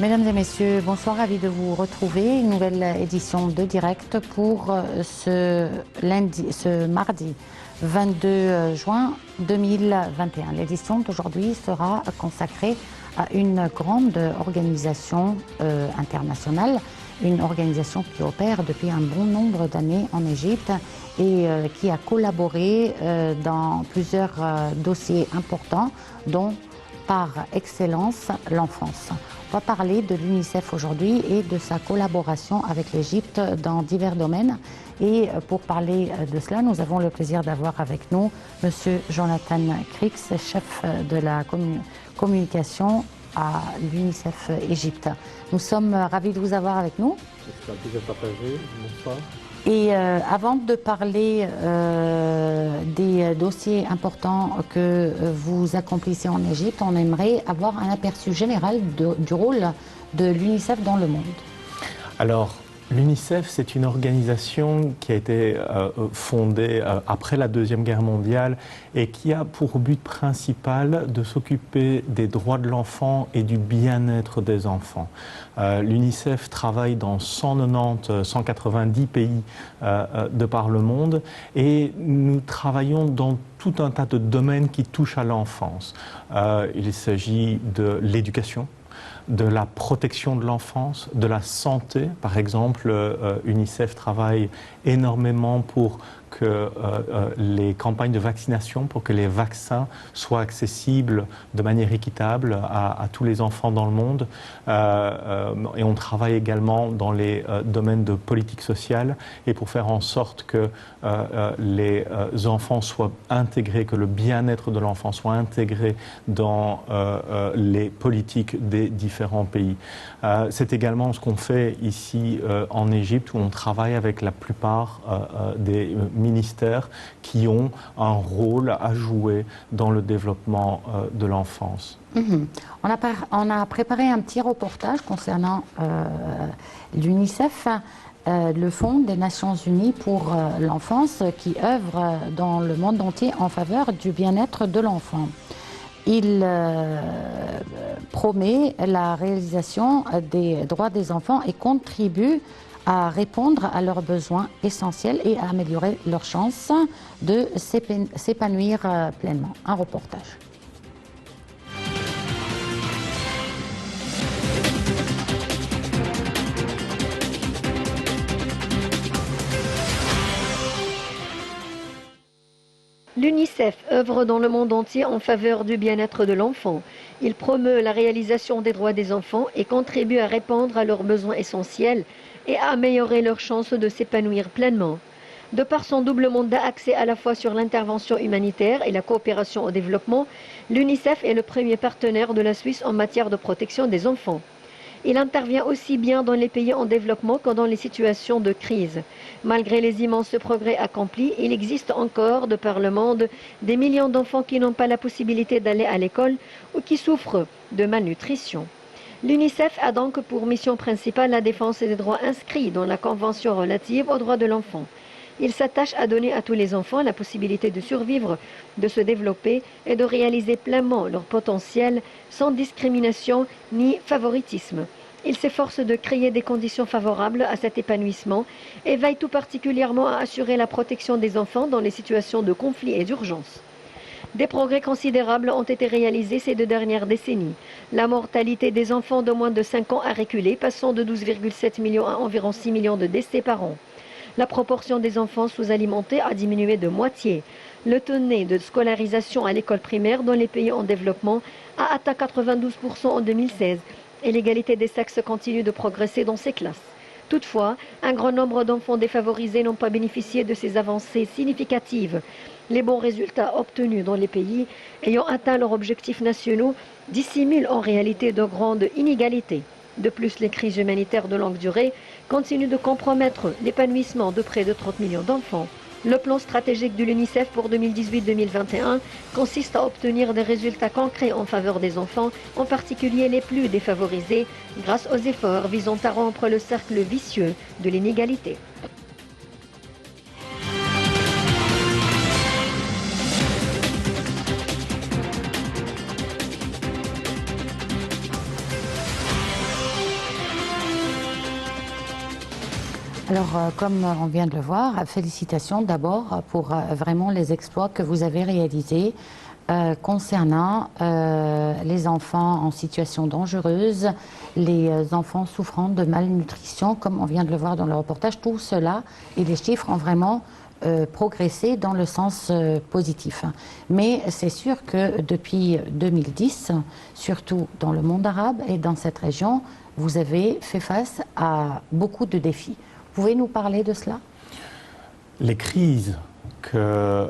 Mesdames et messieurs, bonsoir, ravi de vous retrouver. Une nouvelle édition de Direct pour ce mardi 22 juin 2021. L'édition d'aujourd'hui sera consacrée à une grande organisation internationale, une organisation qui opère depuis un bon nombre d'années en Égypte et qui a collaboré dans plusieurs dossiers importants, dont par excellence l'enfance. On va parler de l'UNICEF aujourd'hui et de sa collaboration avec l'Égypte dans divers domaines. Et pour parler de cela, nous avons le plaisir d'avoir avec nous M. Jonathan Crix, chef de la communication à l'UNICEF Égypte. Nous sommes ravis de vous avoir avec nous. C'est un plaisir partagé. Bonsoir. Et avant de parler des dossiers importants que vous accomplissez en Égypte, on aimerait avoir un aperçu général du rôle de l'UNICEF dans le monde. Alors, l'UNICEF, c'est une organisation qui a été fondée après la Deuxième Guerre mondiale et qui a pour but principal de s'occuper des droits de l'enfant et du bien-être des enfants. L'UNICEF travaille dans 190 pays de par le monde et nous travaillons dans tout un tas de domaines qui touchent à l'enfance. Il s'agit de l'éducation, de la protection de l'enfance, de la santé. Par exemple, UNICEF travaille énormément pour que les campagnes de vaccination, pour que les vaccins soient accessibles de manière équitable à tous les enfants dans le monde. Et on travaille également dans les domaines de politique sociale et pour faire en sorte que les enfants soient intégrés, que le bien-être de l'enfant soit intégré dans les politiques des différents pays. C'est également ce qu'on fait ici en Égypte, où on travaille avec la plupart des ministères qui ont un rôle à jouer dans le développement de l'enfance. On a préparé un petit reportage concernant l'UNICEF, le Fonds des Nations Unies pour l'enfance, qui œuvre dans le monde entier en faveur du bien-être de l'enfant. Il promet la réalisation des droits des enfants et contribue à répondre à leurs besoins essentiels et à améliorer leurs chances de s'épanouir pleinement. Un reportage. L'UNICEF œuvre dans le monde entier en faveur du bien-être de l'enfant. Il promeut la réalisation des droits des enfants et contribue à répondre à leurs besoins essentiels et à améliorer leurs chances de s'épanouir pleinement. De par son double mandat axé à la fois sur l'intervention humanitaire et la coopération au développement, l'UNICEF est le premier partenaire de la Suisse en matière de protection des enfants. Il intervient aussi bien dans les pays en développement que dans les situations de crise. Malgré les immenses progrès accomplis, il existe encore de par le monde des millions d'enfants qui n'ont pas la possibilité d'aller à l'école ou qui souffrent de malnutrition. L'UNICEF a donc pour mission principale la défense des droits inscrits dans la Convention relative aux droits de l'enfant. Il s'attache à donner à tous les enfants la possibilité de survivre, de se développer et de réaliser pleinement leur potentiel sans discrimination ni favoritisme. Il s'efforce de créer des conditions favorables à cet épanouissement et veille tout particulièrement à assurer la protection des enfants dans les situations de conflit et d'urgence. Des progrès considérables ont été réalisés ces 2 dernières décennies. La mortalité des enfants de moins de 5 ans a reculé, passant de 12,7 millions à environ 6 millions de décès par an. La proportion des enfants sous-alimentés a diminué de moitié. Le taux de scolarisation à l'école primaire dans les pays en développement a atteint 92% en 2016 et l'égalité des sexes continue de progresser dans ces classes. Toutefois, un grand nombre d'enfants défavorisés n'ont pas bénéficié de ces avancées significatives. Les bons résultats obtenus dans les pays ayant atteint leurs objectifs nationaux dissimulent en réalité de grandes inégalités. De plus, les crises humanitaires de longue durée continuent de compromettre l'épanouissement de près de 30 millions d'enfants. Le plan stratégique de l'UNICEF pour 2018-2021 consiste à obtenir des résultats concrets en faveur des enfants, en particulier les plus défavorisés, grâce aux efforts visant à rompre le cercle vicieux de l'inégalité. Alors, comme on vient de le voir, félicitations d'abord pour vraiment les exploits que vous avez réalisés concernant les enfants en situation dangereuse, les enfants souffrant de malnutrition, comme on vient de le voir dans le reportage. Tout cela et les chiffres ont vraiment progressé dans le sens positif. Mais c'est sûr que depuis 2010, surtout dans le monde arabe et dans cette région, vous avez fait face à beaucoup de défis. Pouvez nous parler de cela? Les crises que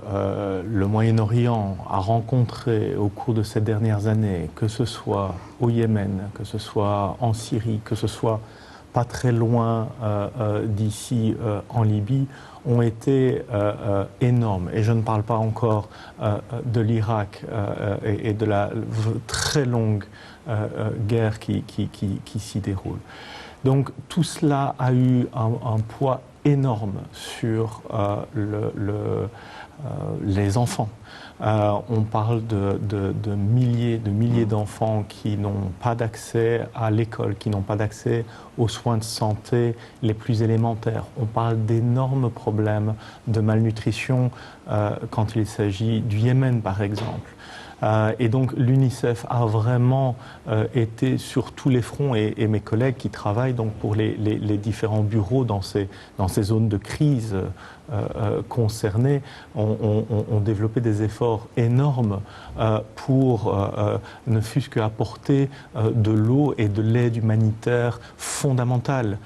le Moyen-Orient a rencontrées au cours de ces dernières années, que ce soit au Yémen, que ce soit en Syrie, que ce soit pas très loin d'ici en Libye, ont été énormes. Et je ne parle pas encore de l'Irak et de la très longue guerre qui s'y déroule. Donc tout cela a eu un poids énorme sur les enfants. On parle de milliers d'enfants qui n'ont pas d'accès à l'école, qui n'ont pas d'accès aux soins de santé les plus élémentaires. On parle d'énormes problèmes de malnutrition quand il s'agit du Yémen, par exemple. Et donc l'UNICEF a vraiment été sur tous les fronts et mes collègues qui travaillent donc pour les différents bureaux dans ces zones de crise concernées ont développé des efforts énormes pour ne fût-ce qu'apporter de l'eau et de l'aide humanitaire fondamentale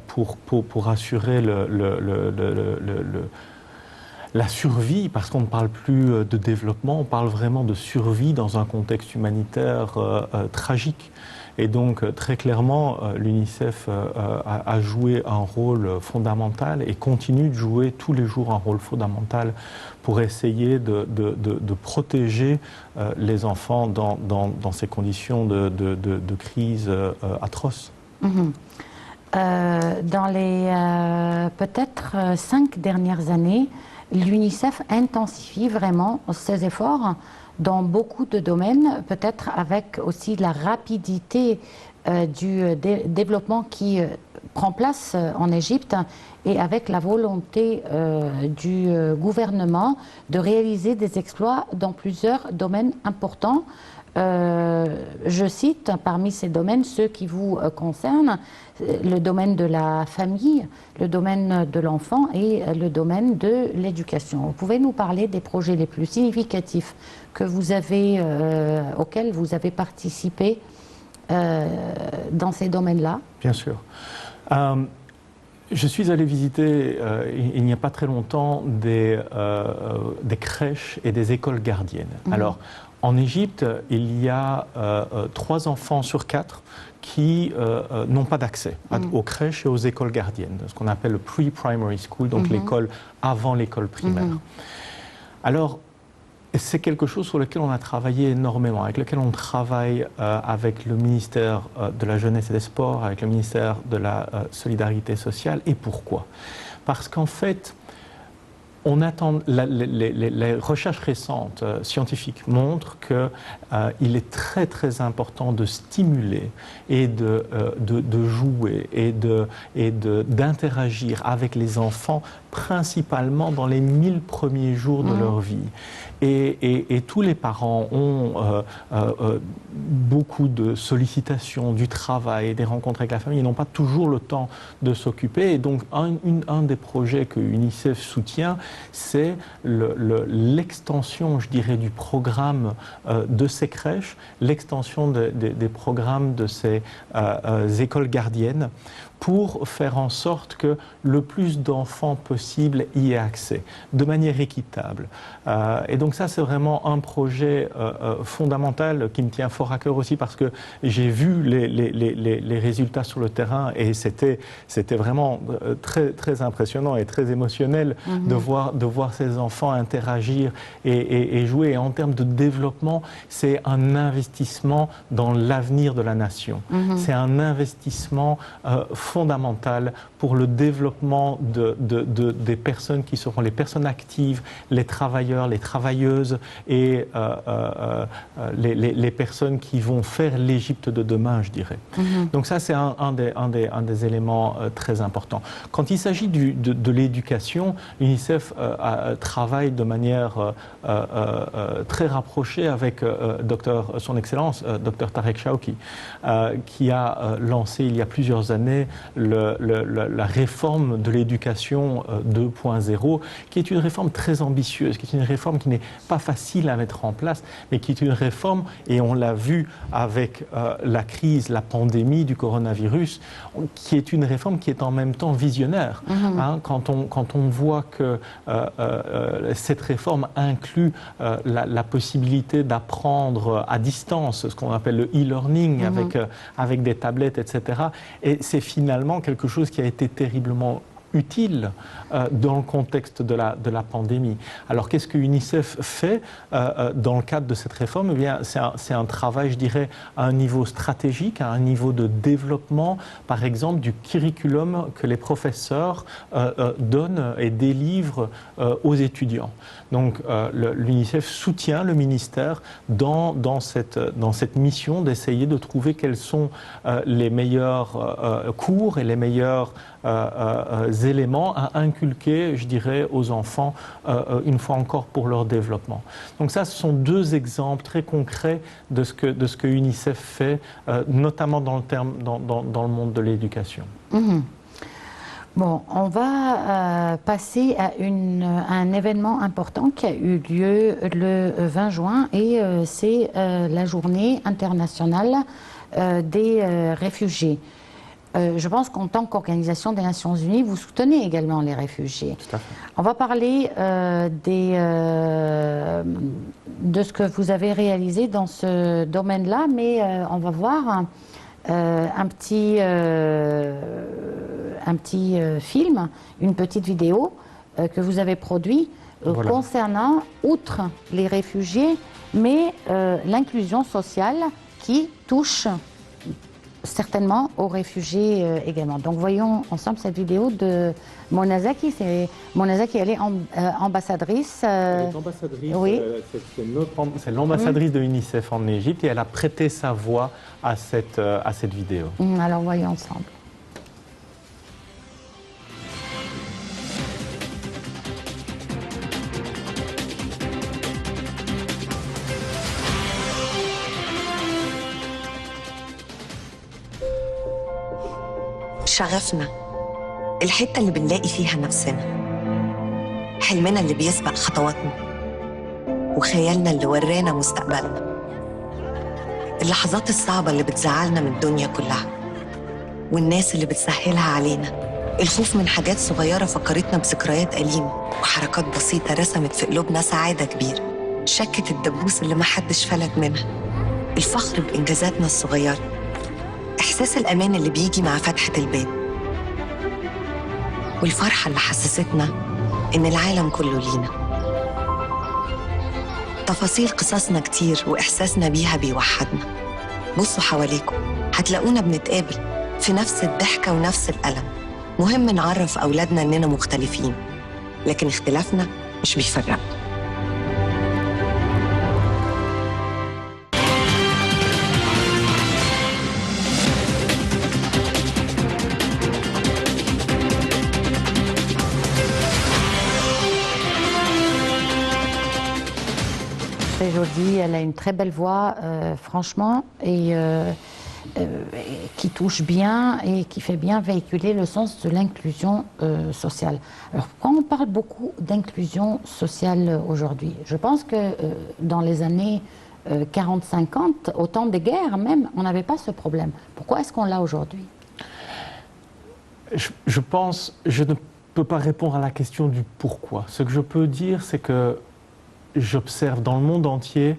pour assurer la survie, parce qu'on ne parle plus de développement, on parle vraiment de survie dans un contexte humanitaire tragique. Et donc, très clairement, l'UNICEF a joué un rôle fondamental et continue de jouer tous les jours un rôle fondamental pour essayer de protéger les enfants dans ces conditions de crise atroces. Dans les peut-être 5 dernières années, l'UNICEF intensifie vraiment ses efforts dans beaucoup de domaines, peut-être avec aussi la rapidité du développement qui prend place en Égypte et avec la volonté du gouvernement de réaliser des exploits dans plusieurs domaines importants. Je cite parmi ces domaines ceux qui vous concernent, le domaine de la famille, le domaine de l'enfant et le domaine de l'éducation. Vous pouvez nous parler des projets les plus significatifs que vous avez, auxquels vous avez participé dans ces domaines-là? Bien sûr. Je suis allé visiter, il n'y a pas très longtemps, des crèches et des écoles gardiennes. Alors, en Égypte, il y a 3 enfants sur 4 qui n'ont pas d'accès aux crèches et aux écoles gardiennes, ce qu'on appelle le pre-primary school, donc l'école avant l'école primaire. Alors, c'est quelque chose sur lequel on a travaillé énormément, avec lequel on travaille avec le ministère de la Jeunesse et des Sports, avec le ministère de la Solidarité sociale. Et pourquoi? Parce qu'en fait, on attend, les recherches récentes scientifiques montrent qu'il est très très important de stimuler et de jouer et d'interagir avec les enfants, principalement dans les 1000 premiers jours de leur vie. Et tous les parents ont beaucoup de sollicitations, du travail, des rencontres avec la famille. Ils n'ont pas toujours le temps de s'occuper. Et donc, un des projets que UNICEF soutient, c'est l'extension, je dirais, du programme de ces crèches, l'extension des programmes de ces écoles gardiennes, pour faire en sorte que le plus d'enfants possible y aient accès, de manière équitable. Et donc ça, c'est vraiment un projet fondamental qui me tient fort à cœur aussi, parce que j'ai vu les résultats sur le terrain et c'était vraiment très, très impressionnant et très émotionnel de voir ces enfants interagir et jouer. Et en termes de développement, c'est un investissement dans l'avenir de la nation. C'est un investissement fondamentale pour le développement des personnes qui seront les personnes actives, les travailleurs, les travailleuses et les personnes qui vont faire l'Égypte de demain, je dirais. Donc ça, c'est un des éléments très importants. Quand il s'agit de l'éducation, l'UNICEF travaille de manière très rapprochée avec son Excellence, Dr Tarek Shawki, qui a lancé il y a plusieurs années la réforme de l'éducation 2.0, qui est une réforme très ambitieuse, qui est une réforme qui n'est pas facile à mettre en place, mais qui est une réforme, et on l'a vu avec la crise, la pandémie du coronavirus, qui est une réforme qui est en même temps visionnaire. Quand on voit que cette réforme inclut la possibilité d'apprendre à distance, ce qu'on appelle le e-learning avec des tablettes, etc. Et c'est finalement quelque chose qui a été terriblement utile dans le contexte de la pandémie. Alors qu'est-ce que UNICEF fait dans le cadre de cette réforme? Eh bien, c'est un travail, je dirais, à un niveau stratégique, à un niveau de développement, par exemple, du curriculum que les professeurs donnent et délivrent aux étudiants. Donc l'UNICEF soutient le ministère dans cette mission d'essayer de trouver quels sont les meilleurs cours et les meilleurs éléments à inculquer, je dirais, aux enfants, une fois encore, pour leur développement. Donc ça, ce sont deux exemples très concrets de ce que UNICEF fait, notamment dans le monde de l'éducation. Bon, on va passer à un événement important qui a eu lieu le 20 juin et c'est la journée internationale des réfugiés. Je pense qu'en tant qu'Organisation des Nations Unies, vous soutenez également les réfugiés. Tout à fait. On va parler de ce que vous avez réalisé dans ce domaine-là, mais on va voir un petit film, une petite vidéo que vous avez produit concernant, outre les réfugiés, mais l'inclusion sociale qui touche certainement aux réfugiés également. Donc voyons ensemble cette vidéo de Mona Zaki. Mona Zaki, elle est ambassadrice. Elle est ambassadrice, oui. C'est l'ambassadrice de UNICEF en Égypte et elle a prêté sa voix à cette vidéo. Alors voyons ensemble. شغفنا الحتة اللي بنلاقي فيها نفسنا، حلمنا اللي بيسبق خطواتنا، وخيالنا اللي ورانا مستقبلنا، اللحظات الصعبة اللي بتزعلنا من الدنيا كلها، والناس اللي بتسهلها علينا، الخوف من حاجات صغيرة فكرتنا بذكريات أليمة، وحركات بسيطة رسمت في قلوبنا سعادة كبيرة، شكة الدبوس اللي محدش فلت منها، الفخر بإنجازاتنا الصغيرة، إحساس الأمان اللي بيجي مع فتحة الباب، والفرحة اللي حسستنا إن العالم كله لينا. تفاصيل قصصنا كتير وإحساسنا بيها بيوحدنا. بصوا حواليكم هتلاقونا بنتقابل في نفس الضحكة ونفس الألم. مهم نعرف أولادنا إننا مختلفين، لكن اختلافنا مش بيفرقنا. Très jolie, elle a une très belle voix, franchement, et qui touche bien et qui fait bien véhiculer le sens de l'inclusion sociale. Alors, quand on parle beaucoup d'inclusion sociale aujourd'hui, je pense que dans les années 40-50, au temps des guerres même, on n'avait pas ce problème. Pourquoi est-ce qu'on l'a aujourd'hui? Je pense, je ne peux pas répondre à la question du pourquoi. Ce que je peux dire, c'est que j'observe dans le monde entier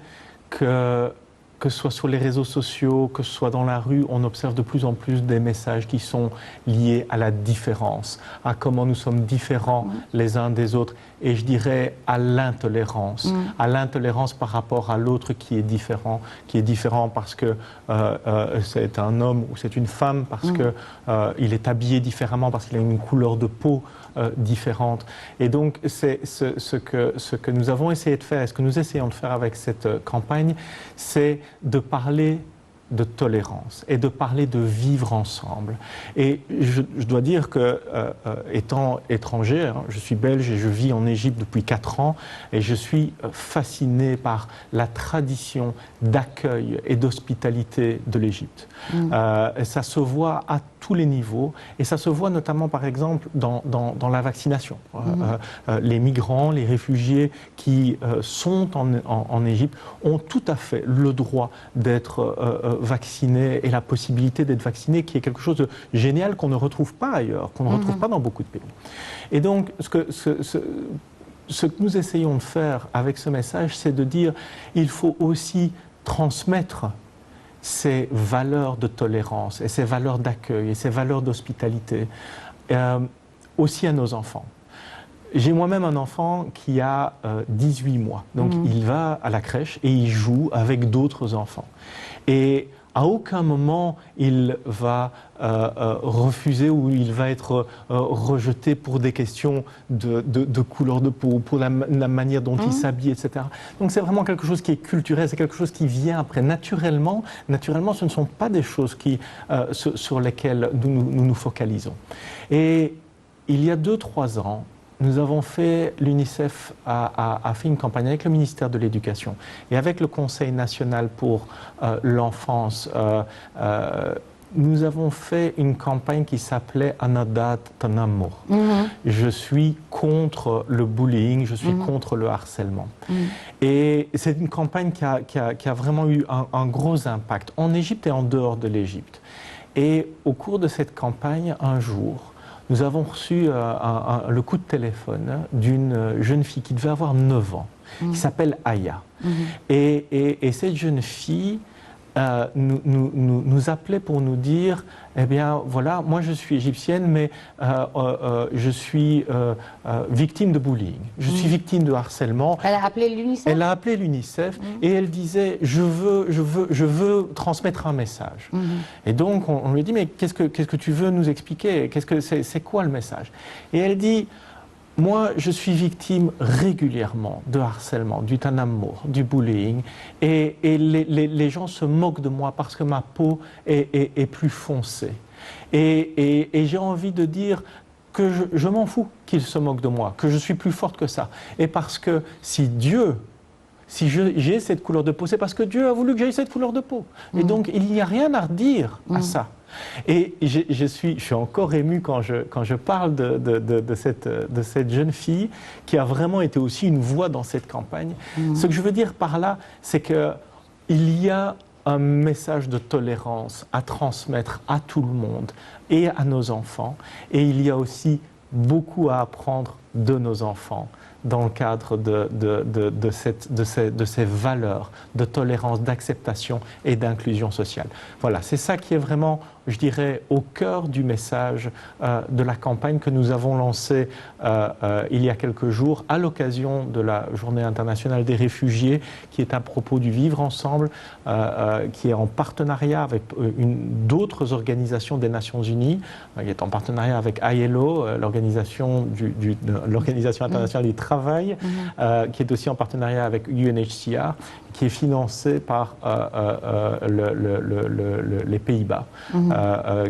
que que ce soit sur les réseaux sociaux, que ce soit dans la rue, on observe de plus en plus des messages qui sont liés à la différence, à comment nous sommes différents les uns des autres, et je dirais à l'intolérance par rapport à l'autre qui est différent parce que c'est un homme ou c'est une femme, parce que il est habillé différemment, parce qu'il a une couleur de peau différente. Et donc c'est ce que nous avons essayé de faire, et ce que nous essayons de faire avec cette campagne, c'est de parler de tolérance et de parler de vivre ensemble. Et je dois dire que, étant étranger, hein, je suis belge et je vis en Égypte depuis 4 ans, et je suis fasciné par la tradition d'accueil et d'hospitalité de l'Égypte. Ça se voit à tous les niveaux, et ça se voit notamment par exemple dans la vaccination. Les migrants, les réfugiés qui sont en Égypte ont tout à fait le droit d'être vaccinés, et la possibilité d'être vaccinés, qui est quelque chose de génial qu'on ne retrouve pas ailleurs, qu'on ne retrouve pas dans beaucoup de pays. Et donc ce que nous essayons de faire avec ce message, c'est de dire il faut aussi transmettre ces valeurs de tolérance et ces valeurs d'accueil et ces valeurs d'hospitalité aussi à nos enfants. J'ai moi-même un enfant qui a 18 mois, donc il va à la crèche et il joue avec d'autres enfants. Et à aucun moment il va refuser ou il va être rejeté pour des questions de couleur de peau, pour la manière dont il s'habille, etc. Donc c'est vraiment quelque chose qui est culturel, c'est quelque chose qui vient après. Naturellement, ce ne sont pas des choses sur lesquelles nous focalisons. Et il y a 2-3 ans, l'UNICEF a fait une campagne avec le ministère de l'Éducation et avec le Conseil national pour l'enfance. Nous avons fait une campagne qui s'appelait Anadat Tanamur. Je suis contre le bullying, je suis contre le harcèlement. Et c'est une campagne qui a vraiment eu un gros impact en Égypte et en dehors de l'Égypte. Et au cours de cette campagne, un jour, nous avons reçu le coup de téléphone d'une jeune fille qui devait avoir 9 ans, qui s'appelle Aya. Et cette jeune fille nous appelait pour nous dire, eh bien voilà, moi je suis égyptienne, mais je suis victime de bullying, je suis victime de harcèlement. Elle a appelé l'UNICEF ? Elle a appelé l'UNICEF et elle disait, je veux transmettre un message. Et donc on lui dit, mais qu'est-ce que tu veux nous expliquer ? C'est quoi le message ? Et elle dit, moi, je suis victime régulièrement de harcèlement, du tanamur, du bullying, et les gens se moquent de moi parce que ma peau est plus foncée. Et j'ai envie de dire que je m'en fous qu'ils se moquent de moi, que je suis plus forte que ça. Et parce que si j'ai cette couleur de peau, c'est parce que Dieu a voulu que j'aie cette couleur de peau. Et donc, il n'y a rien à redire à ça. Et je suis encore ému quand je parle de cette jeune fille qui a vraiment été aussi une voix dans cette campagne. Ce que je veux dire par là, c'est qu'il y a un message de tolérance à transmettre à tout le monde et à nos enfants. Et il y a aussi beaucoup à apprendre de nos enfants dans le cadre de ces valeurs de tolérance, d'acceptation et d'inclusion sociale. Voilà, c'est ça qui est vraiment, je dirais, au cœur du message de la campagne que nous avons lancée il y a quelques jours à l'occasion de la Journée internationale des réfugiés, qui est à propos du vivre ensemble, qui est en partenariat avec d'autres organisations des Nations Unies, qui est en partenariat avec ILO, l'organisation internationale du travail, qui est aussi en partenariat avec UNHCR, qui est financé par les Pays-Bas,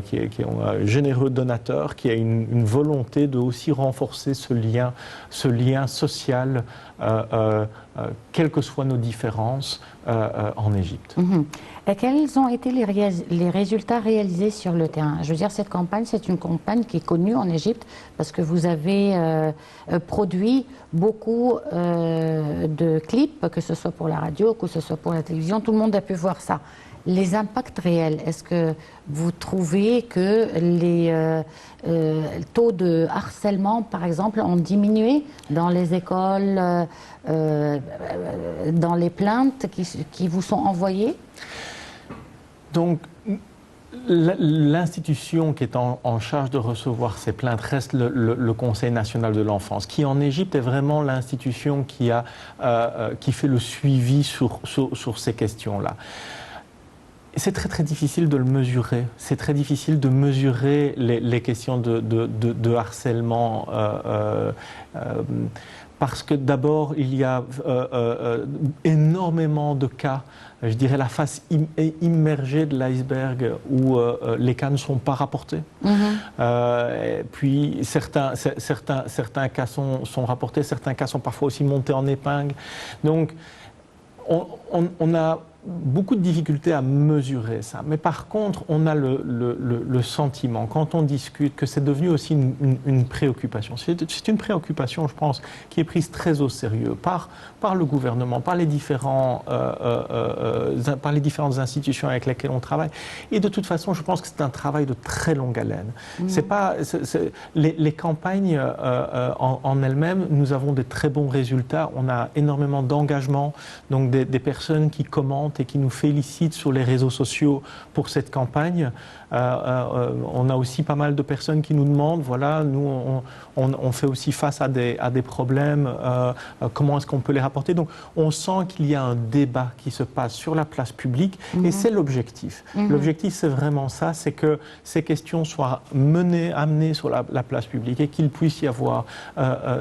qui est un généreux donateur, qui a une volonté de aussi renforcer ce lien social, quelles que soient nos différences, en Égypte. Et quels ont été les résultats réalisés sur le terrain ? Je veux dire, cette campagne, c'est une campagne qui est connue en Égypte parce que vous avez produit beaucoup de clips, que ce soit pour la radio, que ce soit pour la télévision, tout le monde a pu voir ça. Les impacts réels, est-ce que vous trouvez que les taux de harcèlement, par exemple, ont diminué dans les écoles, dans les plaintes qui vous sont envoyées? Donc, l'institution qui est en charge de recevoir ces plaintes reste le Conseil national de l'enfance, qui en Égypte est vraiment l'institution qui fait le suivi sur ces questions-là. C'est très difficile de le mesurer. C'est très difficile de mesurer les questions de harcèlement parce que d'abord il y a énormément de cas, je dirais la face immergée de l'iceberg où les cas ne sont pas rapportés. Puis certains cas sont rapportés, certains cas sont parfois aussi montés en épingle. Donc on a beaucoup de difficultés à mesurer ça. Mais par contre, on a le sentiment, quand on discute, que c'est devenu aussi une préoccupation. C'est une préoccupation, je pense, qui est prise très au sérieux par le gouvernement, par les différentes institutions avec lesquelles on travaille. Et de toute façon, je pense que c'est un travail de très longue haleine. Les campagnes en elles-mêmes, nous avons des très bons résultats. On a énormément d'engagement, donc des personnes qui commentent et qui nous félicitent sur les réseaux sociaux pour cette campagne. On a aussi pas mal de personnes qui nous demandent, voilà, nous on fait aussi face à des problèmes, comment est-ce qu'on peut les rapporter. Donc on sent qu'il y a un débat qui se passe sur la place publique et c'est l'objectif. L'objectif c'est vraiment ça, c'est que ces questions soient amenées sur la place publique et qu'il puisse y avoir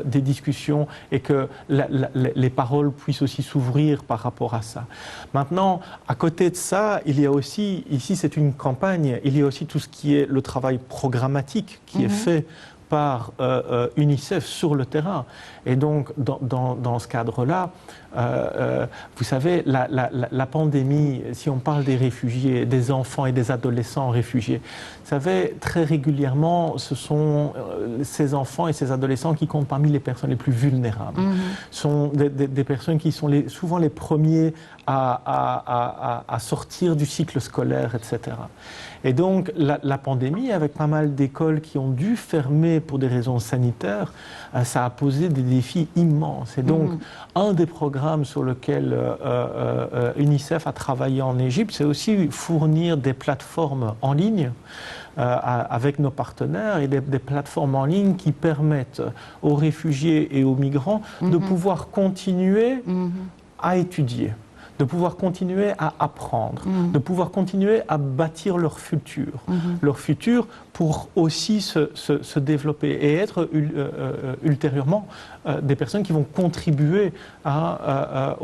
des discussions et que les paroles puissent aussi s'ouvrir par rapport à ça. Maintenant, à côté de ça, il y a aussi, ici c'est une campagne, il y a aussi tout ce qui est le travail programmatique qui est fait par UNICEF sur le terrain. Et donc, dans ce cadre-là, vous savez, la pandémie, si on parle des réfugiés, des enfants et des adolescents réfugiés, vous savez, très régulièrement, ce sont ces enfants et ces adolescents qui comptent parmi les personnes les plus vulnérables. Ce sont des personnes qui sont souvent les premiers à sortir du cycle scolaire, etc. Et donc, la pandémie, avec pas mal d'écoles qui ont dû fermer pour des raisons sanitaires, ça a posé des défis immenses. Et donc, un des programmes sur lequel UNICEF a travaillé en Égypte, c'est aussi fournir des plateformes en ligne avec nos partenaires et des plateformes en ligne qui permettent aux réfugiés et aux migrants de pouvoir continuer à étudier, de pouvoir continuer à apprendre, de pouvoir continuer à bâtir leur futur pour aussi se développer et être ultérieurement des personnes qui vont contribuer à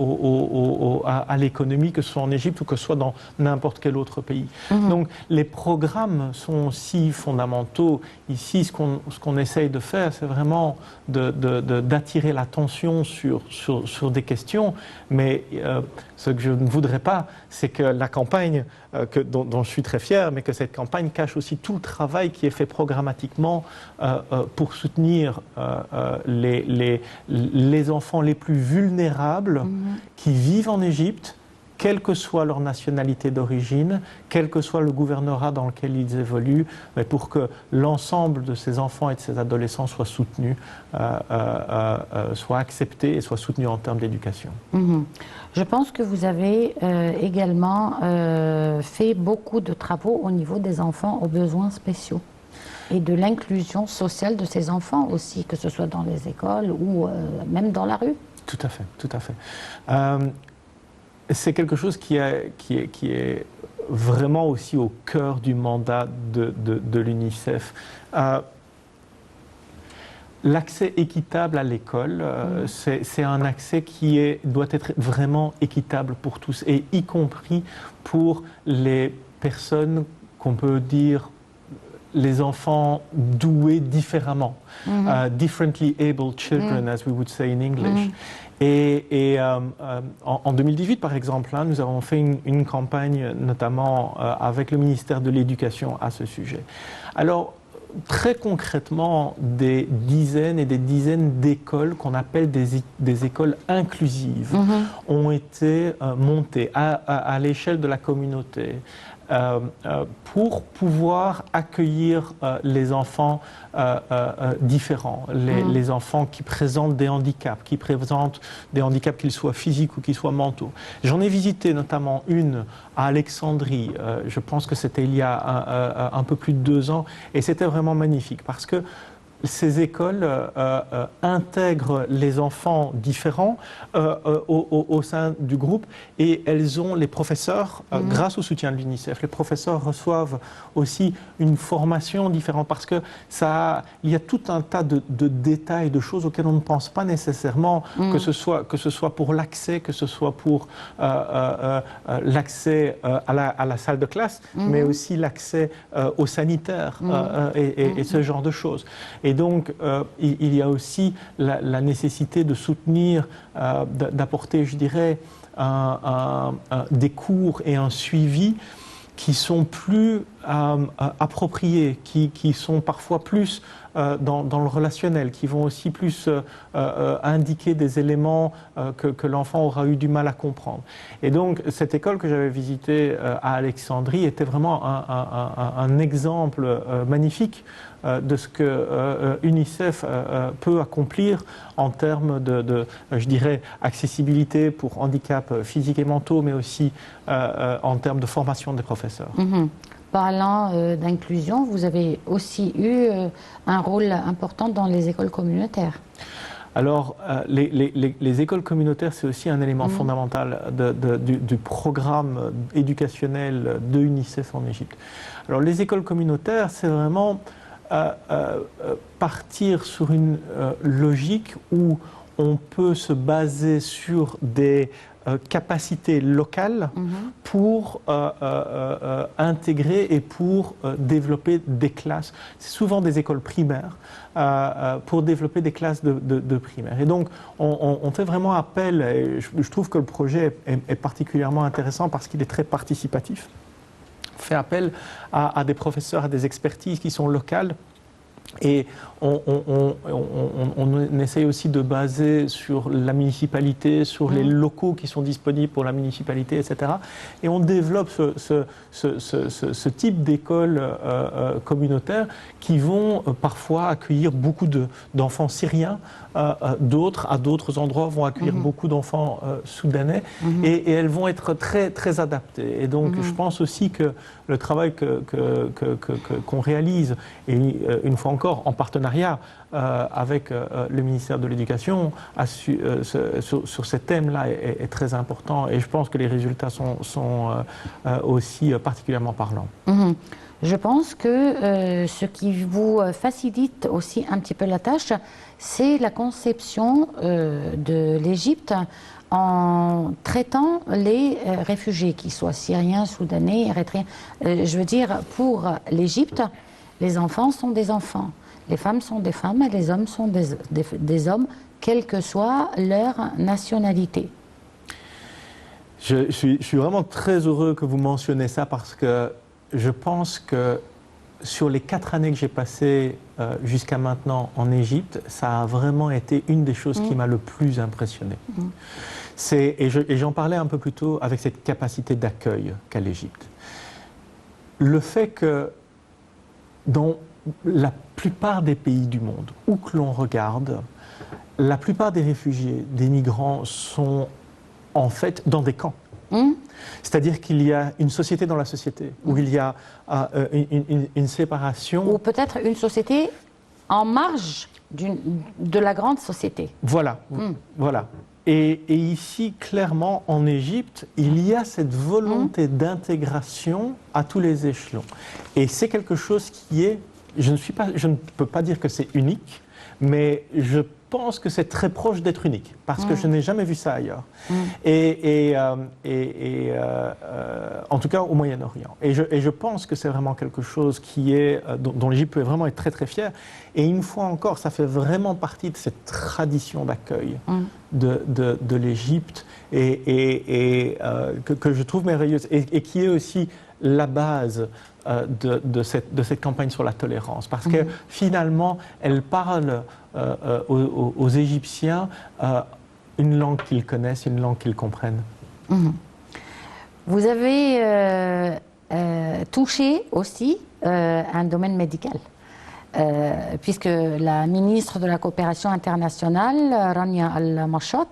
l'économie, que ce soit en Égypte ou que ce soit dans n'importe quel autre pays. Donc les programmes sont aussi fondamentaux. Ici, ce qu'on essaye de faire, c'est vraiment d'attirer l'attention sur des questions, mais ce que je ne voudrais pas, c'est que la campagne, dont je suis très fier, mais que cette campagne cache aussi tout le travail qui est fait programmatiquement pour soutenir les enfants les plus vulnérables qui vivent en Égypte, quelle que soit leur nationalité d'origine, quel que soit le gouvernorat dans lequel ils évoluent, mais pour que l'ensemble de ces enfants et de ces adolescents soient soutenus, soient acceptés et soient soutenus en termes d'éducation. Je pense que vous avez également fait beaucoup de travaux au niveau des enfants aux besoins spéciaux et de l'inclusion sociale de ces enfants aussi, que ce soit dans les écoles ou même dans la rue. Tout à fait, tout à fait. C'est quelque chose qui est vraiment aussi au cœur du mandat de l'UNICEF. L'accès équitable à l'école, c'est un accès qui doit être vraiment équitable pour tous, et y compris pour les personnes qu'on peut dire les enfants doués différemment. Differently abled children, as we would say in English. Et en 2018, par exemple, nous avons fait une campagne, notamment avec le ministère de l'Éducation à ce sujet. Alors, très concrètement, des dizaines et des dizaines d'écoles qu'on appelle des écoles inclusives ont été montées à l'échelle de la communauté pour pouvoir accueillir les enfants différents, les enfants qui présentent des handicaps, qu'ils soient physiques ou qu'ils soient mentaux. J'en ai visité notamment une à Alexandrie, je pense que c'était il y a un peu plus de 2 ans, et c'était vraiment magnifique parce que ces écoles intègrent les enfants différents au sein du groupe, et elles ont les professeurs, grâce au soutien de l'UNICEF, les professeurs reçoivent aussi une formation différente parce que il y a tout un tas de détails, de choses auxquelles on ne pense pas nécessairement, que ce soit pour l'accès, que ce soit pour l'accès à la salle de classe, mais aussi l'accès aux sanitaires et ce genre de choses. Et donc, il y a aussi la nécessité de soutenir, d'apporter, je dirais, des cours et un suivi qui sont plus appropriés, qui sont parfois plus dans le relationnel, qui vont aussi plus indiquer des éléments que l'enfant aura eu du mal à comprendre. Et donc, cette école que j'avais visitée à Alexandrie était vraiment un exemple magnifique de ce que UNICEF peut accomplir en termes je dirais, accessibilité pour handicap physiques et mentaux, mais aussi en termes de formation des professeurs. Parlant d'inclusion, vous avez aussi eu un rôle important dans les écoles communautaires. Alors, les écoles communautaires, c'est aussi un élément fondamental du programme éducationnel de UNICEF en Égypte. Alors, les écoles communautaires, c'est vraiment partir sur une logique où on peut se baser sur des capacités locales pour intégrer et pour développer des classes. C'est souvent des écoles primaires pour développer des classes de primaire. Et donc, on fait vraiment appel, et je trouve que le projet est particulièrement intéressant parce qu'il est très participatif. On fait appel à des professeurs, à des expertises qui sont locales. Et on essaye aussi de baser sur la municipalité, sur les locaux qui sont disponibles pour la municipalité, etc. Et on développe ce type d'écoles communautaires qui vont parfois accueillir beaucoup d'enfants syriens, d'autres, à d'autres endroits, vont accueillir beaucoup d'enfants soudanais, et elles vont être très, très adaptées. Et donc, je pense aussi que le travail qu'on réalise, et une fois encore en partenariat avec le ministère de l'Éducation sur ces thèmes-là est très important, et je pense que les résultats sont aussi particulièrement parlants. Je pense que ce qui vous facilite aussi un petit peu la tâche, c'est la conception de l'Égypte en traitant les réfugiés, qu'ils soient syriens, soudanais, érythréens. Je veux dire, pour l'Égypte, les enfants sont des enfants, les femmes sont des femmes et les hommes sont des hommes, quelle que soit leur nationalité. Je suis vraiment très heureux que vous mentionniez ça, parce que je pense que sur les 4 années que j'ai passées jusqu'à maintenant en Égypte, ça a vraiment été une des choses qui m'a le plus impressionné. Et j'en parlais un peu plus tôt avec cette capacité d'accueil qu'a l'Égypte. Le fait que dans la plupart des pays du monde, où que l'on regarde, la plupart des réfugiés, des migrants sont en fait dans des camps. C'est-à-dire qu'il y a une société dans la société, où il y a une séparation. Ou peut-être une société en marge de la grande société. Voilà, voilà. Et ici, clairement, en Égypte, il y a cette volonté d'intégration à tous les échelons. Et c'est quelque chose qui est, je ne peux pas dire que c'est unique, mais je pense que c'est très proche d'être unique, parce que je n'ai jamais vu ça ailleurs. en tout cas au Moyen-Orient. Et je pense que c'est vraiment quelque chose dont l'Égypte peut vraiment être très très fière. Et une fois encore, ça fait vraiment partie de cette tradition d'accueil de l'Égypte que je trouve merveilleuse et qui est aussi la base de cette campagne sur la tolérance. Parce que finalement, elle parle aux Égyptiens une langue qu'ils connaissent, une langue qu'ils comprennent. Vous avez touché aussi un domaine médical, puisque la ministre de la Coopération internationale, Rania Al-Mashot,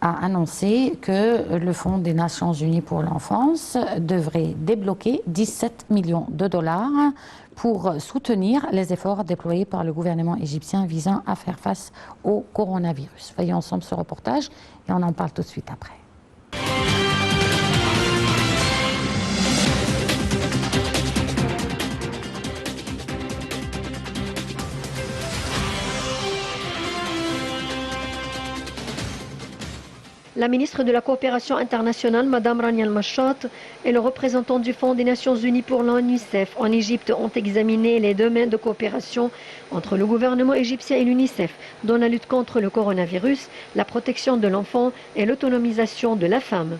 a annoncé que le Fonds des Nations Unies pour l'enfance devrait débloquer 17 millions de dollars pour soutenir les efforts déployés par le gouvernement égyptien visant à faire face au coronavirus. Voyons ensemble ce reportage et on en parle tout de suite après. La ministre de la Coopération internationale, Mme Rania Al-Mashot, et le représentant du Fonds des Nations Unies pour l'UNICEF en Égypte ont examiné les domaines de coopération entre le gouvernement égyptien et l'UNICEF dans la lutte contre le coronavirus, la protection de l'enfant et l'autonomisation de la femme.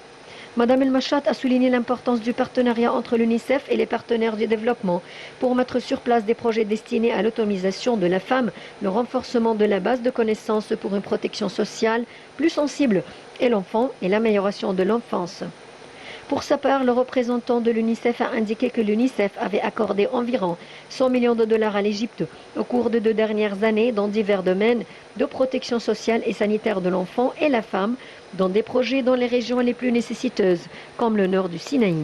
Mme El-Mashot a souligné l'importance du partenariat entre l'UNICEF et les partenaires du développement pour mettre sur place des projets destinés à l'autonomisation de la femme, le renforcement de la base de connaissances pour une protection sociale plus sensible et l'enfant et l'amélioration de l'enfance. Pour sa part, le représentant de l'UNICEF a indiqué que l'UNICEF avait accordé environ 100 millions de dollars à l'Égypte au cours de 2 dernières années dans divers domaines de protection sociale et sanitaire de l'enfant et la femme, dans des projets dans les régions les plus nécessiteuses, comme le nord du Sinaï.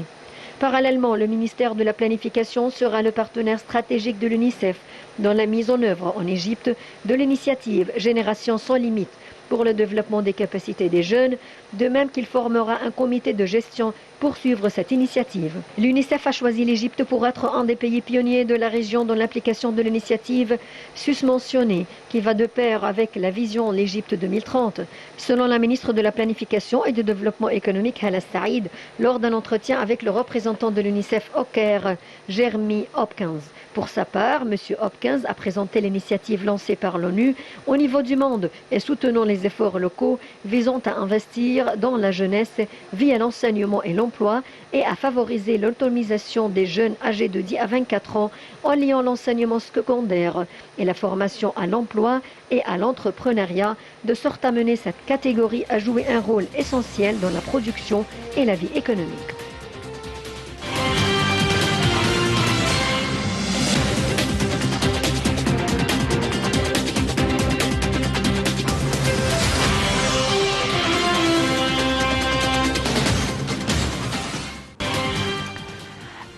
Parallèlement, le ministère de la Planification sera le partenaire stratégique de l'UNICEF dans la mise en œuvre en Égypte de l'initiative Génération sans limite pour le développement des capacités des jeunes, de même qu'il formera un comité de gestion pour suivre cette initiative. L'UNICEF a choisi l'Égypte pour être un des pays pionniers de la région dans l'application de l'initiative susmentionnée, qui va de pair avec la vision l'Égypte 2030, selon la ministre de la Planification et du Développement économique, Hala Saïd, lors d'un entretien avec le représentant de l'UNICEF au Caire, Jeremy Hopkins. Pour sa part, M. Hopkins a présenté l'initiative lancée par l'ONU au niveau du monde et soutenant les efforts locaux visant à investir dans la jeunesse via l'enseignement et l'emploi et à favoriser l'autonomisation des jeunes âgés de 10 à 24 ans en liant l'enseignement secondaire et la formation à l'emploi et à l'entrepreneuriat, de sorte à mener cette catégorie à jouer un rôle essentiel dans la production et la vie économique.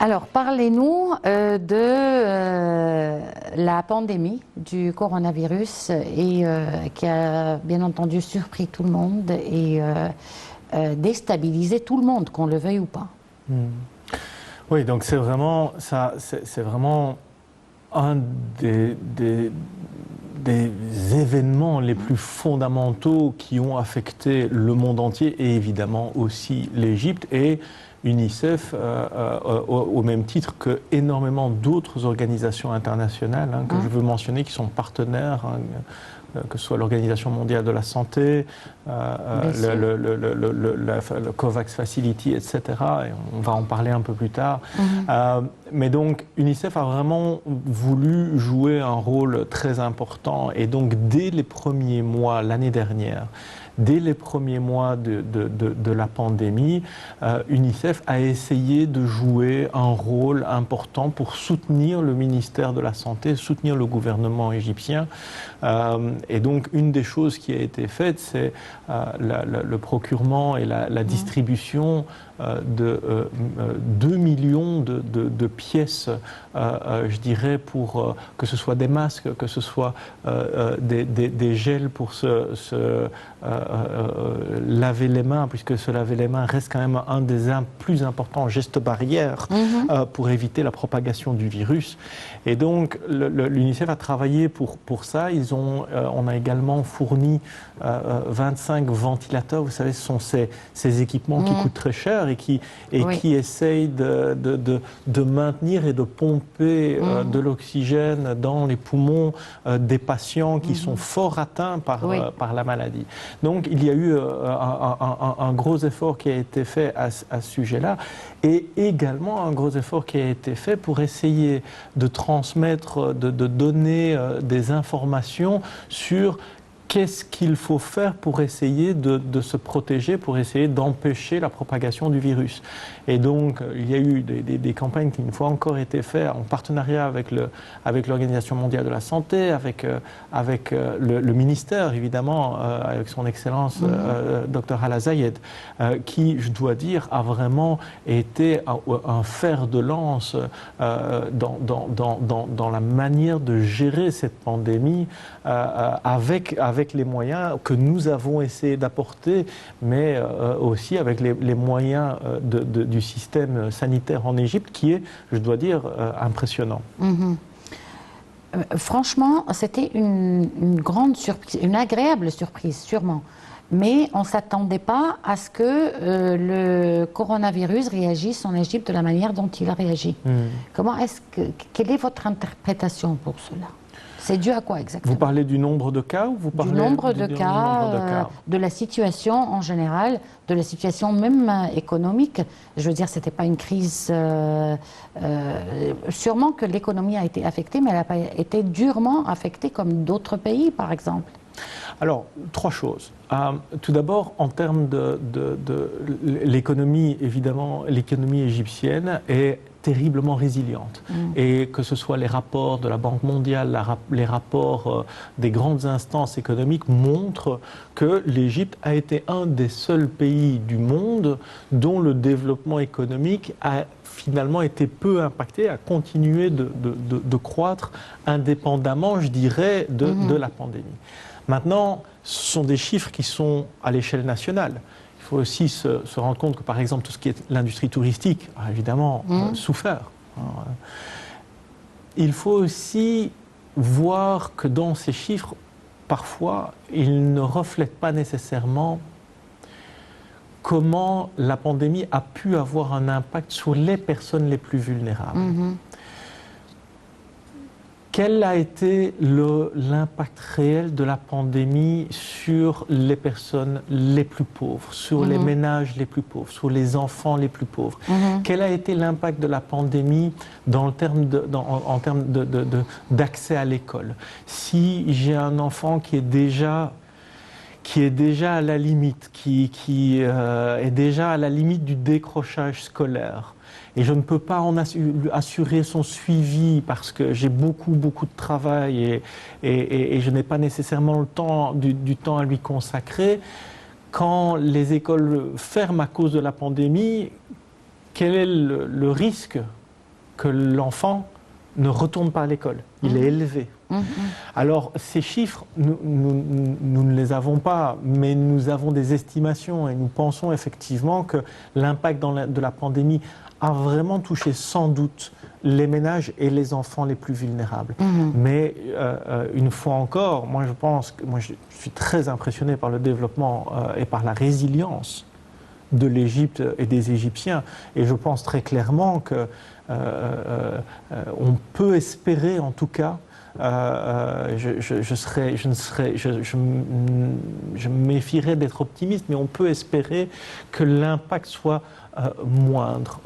Alors, parlez-nous de la pandémie du coronavirus et qui a bien entendu surpris tout le monde et déstabilisé tout le monde, qu'on le veuille ou pas. Oui, donc c'est vraiment un des événements les plus fondamentaux qui ont affecté le monde entier et évidemment aussi l'Égypte et UNICEF au même titre que énormément d'autres organisations internationales que je veux mentionner qui sont partenaires, que ce soit l'Organisation mondiale de la santé, le COVAX Facility, etc. Et on va en parler un peu plus tard. Mais donc UNICEF a vraiment voulu jouer un rôle très important et donc dès les premiers mois l'année dernière, dès les premiers mois de la pandémie, UNICEF a essayé de jouer un rôle important pour soutenir le ministère de la Santé, soutenir le gouvernement égyptien. Et donc, une des choses qui a été faite, c'est le procurement et la distribution de 2 millions de pièces, je dirais, pour que ce soit des masques, que ce soit des gels pour se laver les mains, puisque se laver les mains reste quand même un des plus importants gestes barrières pour éviter la propagation du virus. Et donc, l'UNICEF a travaillé pour ça. On a également fourni 25 ventilateurs. Vous savez, ce sont ces équipements qui coûtent très cher respirateurs et qui essayent de maintenir et de pomper de l'oxygène dans les poumons des patients qui sont fort atteints par la maladie. Donc il y a eu un gros effort qui a été fait à ce sujet-là et également un gros effort qui a été fait pour essayer de transmettre, de donner des informations sur qu'est-ce qu'il faut faire pour essayer de se protéger, pour essayer d'empêcher la propagation du virus. Et donc, il y a eu des campagnes qui, une fois encore, été faites en partenariat avec l'Organisation mondiale de la santé, avec le ministère, évidemment, avec son Excellence, Dr Hala Zayed, qui, je dois dire, a vraiment été un fer de lance dans la manière de gérer cette pandémie avec les moyens que nous avons essayé d'apporter, mais aussi avec les moyens du système sanitaire en Égypte, qui est, je dois dire, impressionnant. Franchement, c'était une grande surprise, une agréable surprise, sûrement. Mais on ne s'attendait pas à ce que le coronavirus réagisse en Égypte de la manière dont il a réagi. Quelle est votre interprétation pour cela ? C'est dû à quoi exactement? Vous parlez du nombre de cas ou vous parlez du nombre de cas, de la situation en général, de la situation même économique. Je veux dire, ce n'était pas une crise... sûrement que l'économie a été affectée, mais elle n'a pas été durement affectée comme d'autres pays, par exemple. Alors, trois choses. Tout d'abord, en termes de l'économie, évidemment, l'économie égyptienne est terriblement résiliente. Et que ce soit les rapports de la Banque mondiale, les rapports des grandes instances économiques montrent que l'Égypte a été un des seuls pays du monde dont le développement économique a finalement été peu impacté, a continué de croître indépendamment, je dirais, de la pandémie. Maintenant, ce sont des chiffres qui sont à l'échelle nationale. Il faut aussi se rendre compte que, par exemple, tout ce qui est l'industrie touristique a évidemment souffert. Il faut aussi voir que dans ces chiffres, parfois, ils ne reflètent pas nécessairement comment la pandémie a pu avoir un impact sur les personnes les plus vulnérables. Quel a été l'impact réel de la pandémie sur les personnes les plus pauvres, sur les ménages les plus pauvres, sur les enfants les plus pauvres? Quel a été l'impact de la pandémie en termes d'accès à l'école? Si j'ai un enfant qui est déjà à la limite, qui est déjà à la limite du décrochage scolaire, et je ne peux pas en assurer son suivi parce que j'ai beaucoup de travail et je n'ai pas nécessairement du temps à lui consacrer. Quand les écoles ferment à cause de la pandémie, quel est le risque que l'enfant ne retourne pas à l'école? Il est élevé. Alors, ces chiffres, nous ne les avons pas, mais nous avons des estimations et nous pensons effectivement que l'impact de la pandémie a vraiment touché sans doute les ménages et les enfants les plus vulnérables. Mais une fois encore, moi je suis très impressionné par le développement et par la résilience de l'Égypte et des Égyptiens. Et je pense très clairement que on peut espérer en tout cas, je me méfierais d'être optimiste, mais on peut espérer que l'impact soit moindre.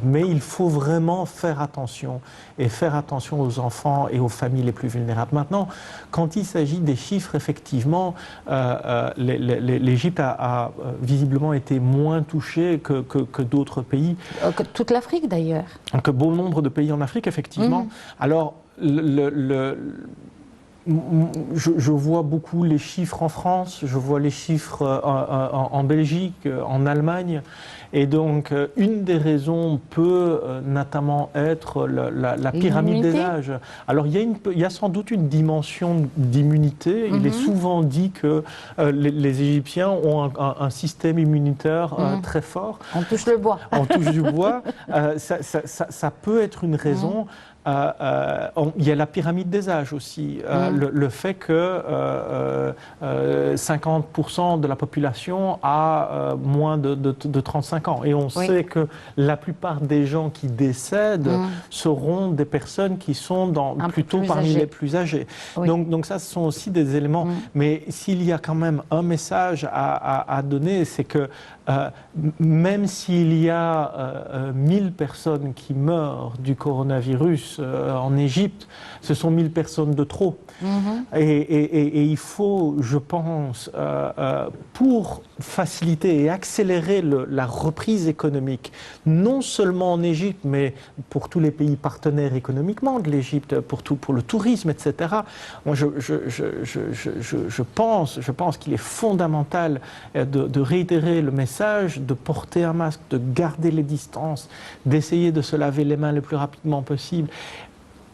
Mais il faut vraiment faire attention aux enfants et aux familles les plus vulnérables. Maintenant, quand il s'agit des chiffres, effectivement, l'Égypte a visiblement été moins touchée que d'autres pays. Que toute l'Afrique d'ailleurs. Que bon nombre de pays en Afrique, effectivement. Alors, je vois beaucoup les chiffres en France, je vois les chiffres en Belgique, en Allemagne, et donc une des raisons peut notamment être la pyramide des âges. Alors il y a sans doute une dimension d'immunité. Il est souvent dit que les Égyptiens ont un système immunitaire très fort. On touche le bois. On touche du bois. Ça peut être une raison. Il y a la pyramide des âges aussi. Le fait que 50% de la population a moins de 35 ans. Et on sait que la plupart des gens qui décèdent seront des personnes qui sont plutôt parmi les plus âgés. Oui. Donc ça, ce sont aussi des éléments. Mais s'il y a quand même un message à donner, c'est que même s'il y a 1000 personnes qui meurent du coronavirus en Égypte, ce sont 1000 personnes de trop. Et il faut, je pense, pour faciliter et accélérer la reprise économique, non seulement en Égypte, mais pour tous les pays partenaires économiquement de l'Égypte, pour le tourisme, etc. Moi, je pense qu'il est fondamental de réitérer le message, de porter un masque, de garder les distances, d'essayer de se laver les mains le plus rapidement possible.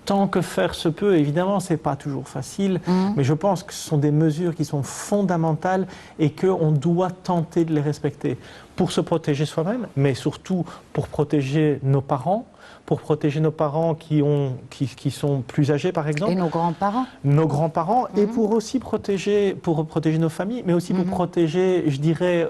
Tant que faire se peut, évidemment, ce n'est pas toujours facile, mais je pense que ce sont des mesures qui sont fondamentales et qu'on doit tenter de les respecter pour se protéger soi-même, mais surtout pour protéger nos parents, qui sont plus âgés, par exemple. Et nos grands-parents. Nos grands-parents, et pour aussi protéger nos familles, mais aussi pour protéger, je dirais,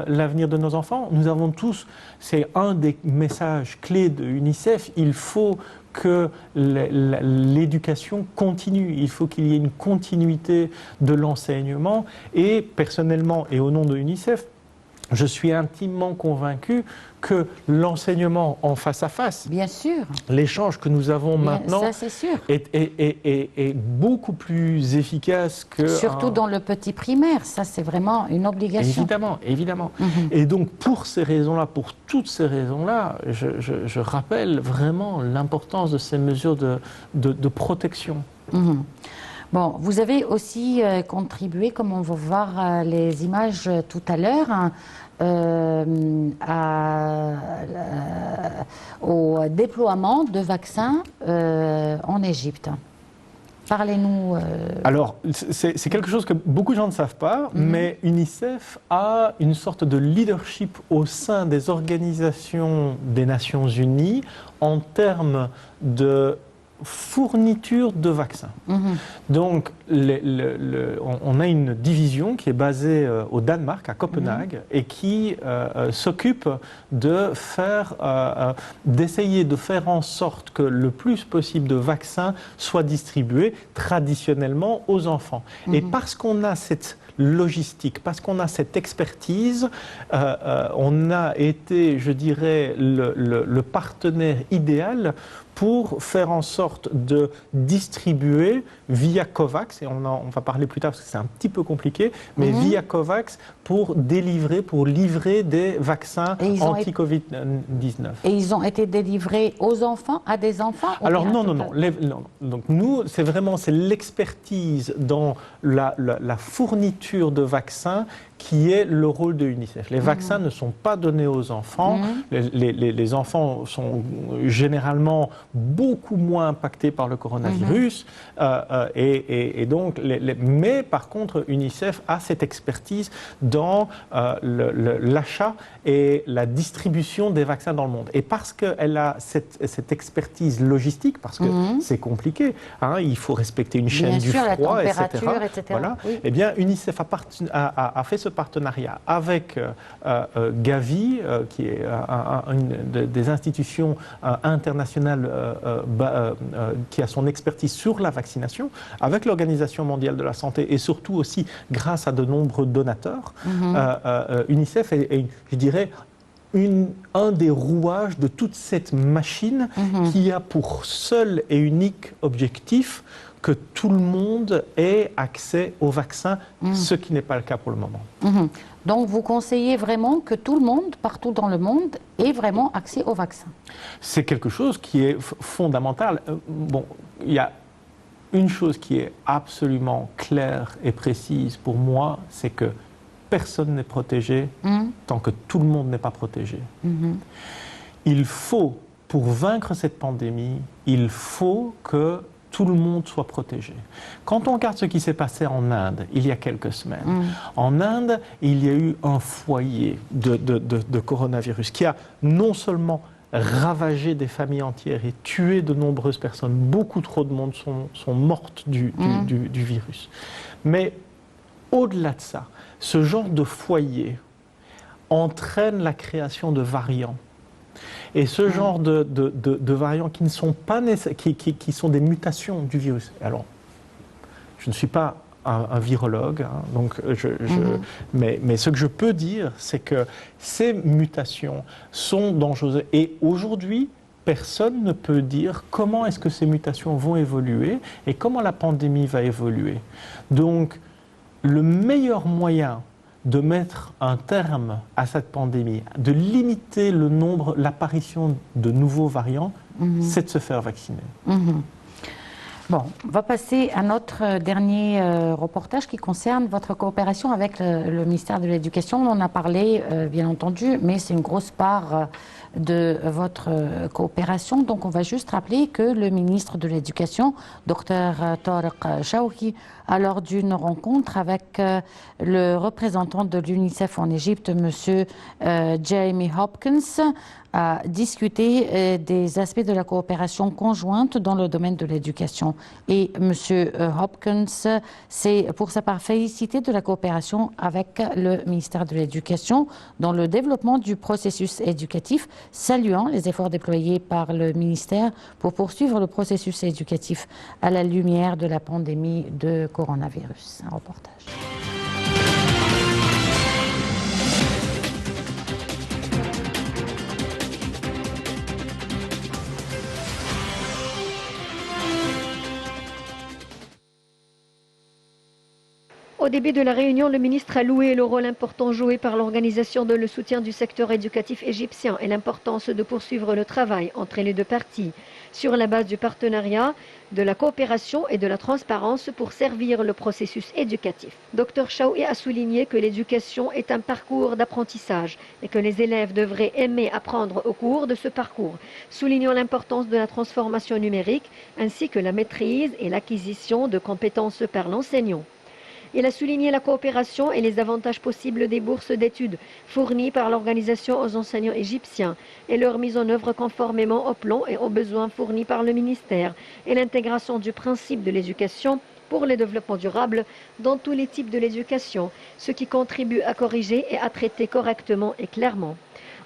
l'avenir de nos enfants. Nous avons tous, c'est un des messages clés de UNICEF, il faut que l'éducation continue. Il faut qu'il y ait une continuité de l'enseignement. Et personnellement, et au nom de UNICEF, je suis intimement convaincu que l'enseignement en face à face, bien sûr, l'échange que nous avons maintenant, ça, c'est sûr, est beaucoup plus efficace que... Surtout dans le petit primaire, ça c'est vraiment une obligation. Évidemment. Et donc pour ces raisons-là, pour toutes ces raisons-là, je rappelle vraiment l'importance de ces mesures de protection. Bon, vous avez aussi contribué, comme on va voir les images tout à l'heure, au déploiement de vaccins en Égypte. Parlez-nous. Alors, c'est quelque chose que beaucoup de gens ne savent pas, mais UNICEF a une sorte de leadership au sein des organisations des Nations Unies en termes de fourniture de vaccins. Donc, on a une division qui est basée au Danemark, à Copenhague, et qui s'occupe d'essayer de faire en sorte que le plus possible de vaccins soient distribués traditionnellement aux enfants. Et parce qu'on a cette logistique, parce qu'on a cette expertise, on a été, je dirais, le partenaire idéal pour faire en sorte de distribuer via COVAX, et on va parler plus tard parce que c'est un petit peu compliqué, mais via COVAX pour livrer des vaccins anti-Covid-19. Et ils ont été délivrés aux enfants, à des enfants? Alors non. Donc nous, c'est l'expertise dans la fourniture de vaccins qui est le rôle de UNICEF. Les vaccins ne sont pas donnés aux enfants. Les enfants sont généralement beaucoup moins impactés par le coronavirus. Mais par contre, UNICEF a cette expertise dans l'achat et la distribution des vaccins dans le monde. Et parce qu'elle a cette expertise logistique, parce que c'est compliqué, il faut respecter une chaîne du froid, etc. Voilà. Oui. Eh bien, UNICEF a fait ce partenariat avec Gavi, qui est une des institutions internationales qui a son expertise sur la vaccination, avec l'Organisation mondiale de la santé et surtout aussi grâce à de nombreux donateurs. UNICEF est, je dirais, un des rouages de toute cette machine qui a pour seul et unique objectif que tout le monde ait accès au vaccin, ce qui n'est pas le cas pour le moment. Donc vous conseillez vraiment que tout le monde, partout dans le monde, ait vraiment accès au vaccin? C'est quelque chose qui est fondamental. Bon, il y a une chose qui est absolument claire et précise pour moi, c'est que personne n'est protégé tant que tout le monde n'est pas protégé. Il faut, pour vaincre cette pandémie, il faut que tout le monde soit protégé. Quand on regarde ce qui s'est passé en Inde il y a quelques semaines, en Inde, il y a eu un foyer de coronavirus qui a non seulement ravagé des familles entières et tué de nombreuses personnes. Beaucoup trop de monde sont mortes du virus. Mais au-delà de ça, ce genre de foyer entraîne la création de variants. Et ce genre de variants qui ne sont pas qui sont des mutations du virus. Alors, je ne suis pas un virologue, hein, donc mais ce que je peux dire, c'est que ces mutations sont dangereuses. Et aujourd'hui, personne ne peut dire comment est-ce que ces mutations vont évoluer et comment la pandémie va évoluer. Donc, le meilleur moyen de mettre un terme à cette pandémie, de limiter le nombre, l'apparition de nouveaux variants, c'est de se faire vacciner. Bon, on va passer à notre dernier reportage qui concerne votre coopération avec le ministère de l'Éducation. On en a parlé, bien entendu, mais c'est une grosse part de votre coopération. Donc, on va juste rappeler que le ministre de l'Éducation, Dr Tariq Shawki, lors d'une rencontre avec le représentant de l'UNICEF en Égypte, M. Jeremy Hopkins, a discuté des aspects de la coopération conjointe dans le domaine de l'éducation. Et M. Hopkins s'est pour sa part félicité de la coopération avec le ministère de l'Éducation dans le développement du processus éducatif, saluant les efforts déployés par le ministère pour poursuivre le processus éducatif à la lumière de la pandémie de coronavirus. Un reportage. Au début de la réunion, le ministre a loué le rôle important joué par l'organisation dans le soutien du secteur éducatif égyptien et l'importance de poursuivre le travail entre les deux parties sur la base du partenariat, de la coopération et de la transparence pour servir le processus éducatif. Dr Shawki a souligné que l'éducation est un parcours d'apprentissage et que les élèves devraient aimer apprendre au cours de ce parcours, soulignant l'importance de la transformation numérique ainsi que la maîtrise et l'acquisition de compétences par l'enseignant. Il a souligné la coopération et les avantages possibles des bourses d'études fournies par l'organisation aux enseignants égyptiens et leur mise en œuvre conformément aux plans et aux besoins fournis par le ministère et l'intégration du principe de l'éducation pour le développement durable dans tous les types de l'éducation, ce qui contribue à corriger et à traiter correctement et clairement.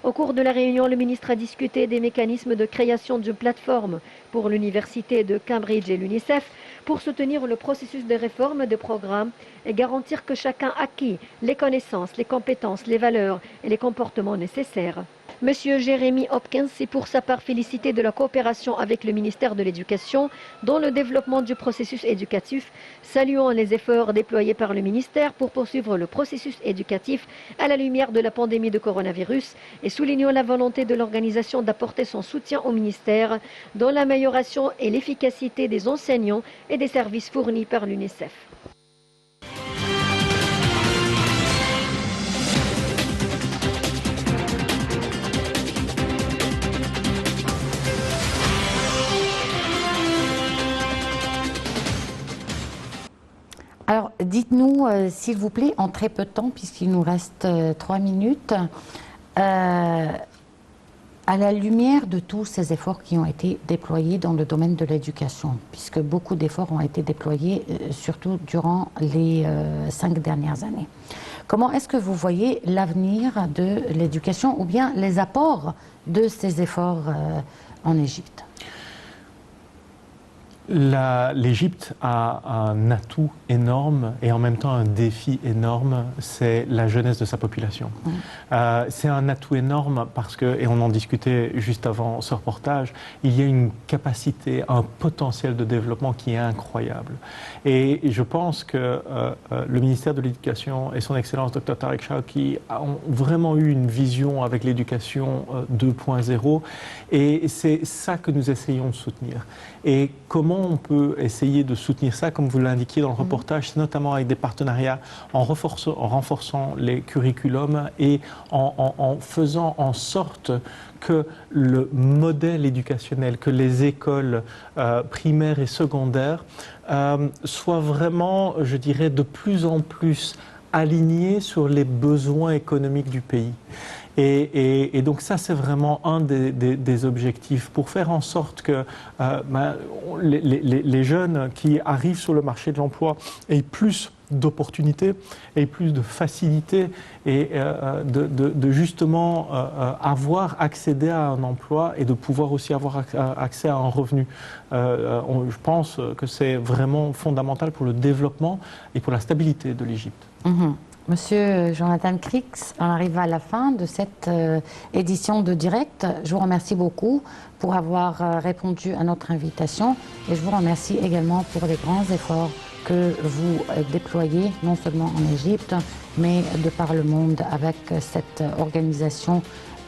Au cours de la réunion, le ministre a discuté des mécanismes de création d'une plateforme pour l'université de Cambridge et l'UNICEF pour soutenir le processus de réforme des programmes et garantir que chacun acquit les connaissances, les compétences, les valeurs et les comportements nécessaires. Monsieur Jeremy Hopkins s'est pour sa part félicité de la coopération avec le ministère de l'Éducation dans le développement du processus éducatif, saluant les efforts déployés par le ministère pour poursuivre le processus éducatif à la lumière de la pandémie de coronavirus et soulignant la volonté de l'organisation d'apporter son soutien au ministère dans l'amélioration et l'efficacité des enseignants et des services fournis par l'UNICEF. Alors, dites-nous, s'il vous plaît, en très peu de temps, puisqu'il nous reste 3 minutes, à la lumière de tous ces efforts qui ont été déployés dans le domaine de l'éducation, puisque beaucoup d'efforts ont été déployés, surtout durant les 5 dernières années. Comment est-ce que vous voyez l'avenir de l'éducation ou bien les apports de ces efforts en Égypte ? L'Égypte a un atout énorme et en même temps un défi énorme, c'est la jeunesse de sa population. C'est un atout énorme parce que, et on en discutait juste avant ce reportage, il y a une capacité, un potentiel de développement qui est incroyable. Et je pense que le ministère de l'Éducation et son Excellence Dr Tariq Shawki ont vraiment eu une vision avec l'éducation 2.0 et c'est ça que nous essayons de soutenir. Et comment on peut essayer de soutenir ça, comme vous l'indiquiez dans le reportage, c'est notamment avec des partenariats en renforçant les curriculums et en faisant en sorte que le modèle éducationnel, que les écoles primaires et secondaires soient vraiment, je dirais, de plus en plus alignés sur les besoins économiques du pays. Et donc ça, c'est vraiment un des objectifs pour faire en sorte que les jeunes qui arrivent sur le marché de l'emploi aient plus d'opportunités et plus de facilité et de justement avoir accédé à un emploi et de pouvoir aussi avoir accès à un revenu. Je pense que c'est vraiment fondamental pour le développement et pour la stabilité de l'Égypte. Monsieur Jonathan Crix, on arrive à la fin de cette édition de Direct. Je vous remercie beaucoup pour avoir répondu à notre invitation et je vous remercie également pour les grands efforts que vous déployez, non seulement en Égypte, mais de par le monde avec cette organisation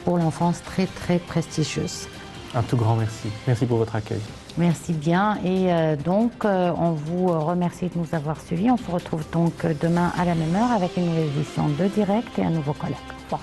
pour l'enfance très très prestigieuse. Un tout grand merci. Merci pour votre accueil. Merci bien et donc on vous remercie de nous avoir suivis. On se retrouve donc demain à la même heure avec une nouvelle édition de Direct et un nouveau colloque. Au revoir.